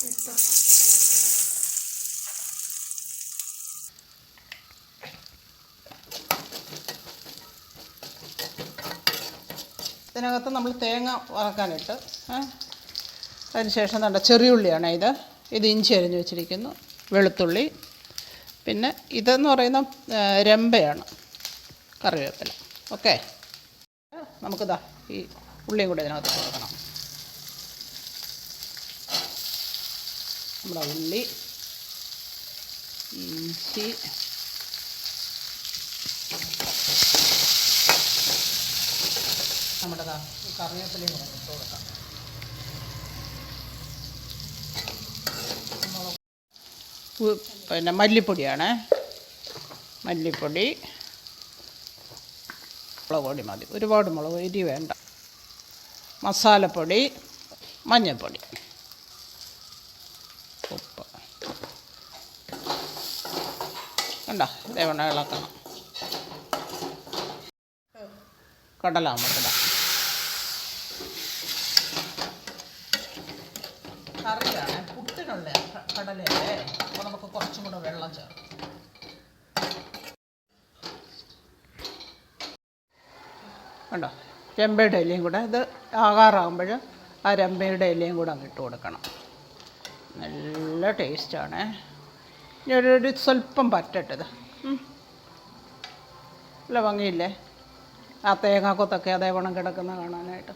ഇട്ട് ഇതിനകത്ത് നമ്മൾ തേങ്ങ വറക്കാനിട്ട് അതിന് ശേഷം നല്ല ചെറിയുള്ളിയാണ് ഇത് ഇഞ്ചി അരിഞ്ഞ് വെച്ചിരിക്കുന്നു, വെളുത്തുള്ളി, പിന്നെ ഇതെന്ന് പറയുന്ന രമ്പയാണ്, കറിവേപ്പില. ഓക്കെ, നമുക്കിതാ ഈ ഉള്ളിയും കൂടെ ഇതിനകത്ത് കൊടുക്കണം. നമ്മുടെ ഉള്ളി, ഇഞ്ചി, നമ്മുടെ കറിവേപ്പിലയും കൂടെ ഇട്ട് കൊടുക്കാം. പിന്നെ മല്ലിപ്പൊടിയാണ്, മല്ലിപ്പൊടി, മുളക് പൊടി മതി, ഒരുപാട് മുളക് എരി വേണ്ട, മസാലപ്പൊടി, മഞ്ഞൾപ്പൊടി, ഉപ്പ്. കണ്ടോ, ഇതേവണ്ണം ഇളക്കണം. കടല നമുക്കിടാം. കറിയാണ്, പുട്ടിനുള്ള കടലയല്ലേ, അപ്പോൾ നമുക്ക് കുറച്ചും കൂടെ വെള്ളം ചേർക്കാം. കണ്ടോ, രമ്പയുടെ ഇലയും കൂടെ ഇത് ആകാറാകുമ്പോൾ ആ രമ്പയുടെ ഇലയും കൂടെ അങ്ങ് ഇട്ട് കൊടുക്കണം. നല്ല ടേസ്റ്റാണ്. ഇനി ഒരു സ്വല്പം പറ്റട്ടത്, നല്ല ഭംഗിയില്ലേ ആ തേങ്ങാക്കൊത്തൊക്കെ അതേവണ്ണം കിടക്കുന്ന കാണാനായിട്ട്.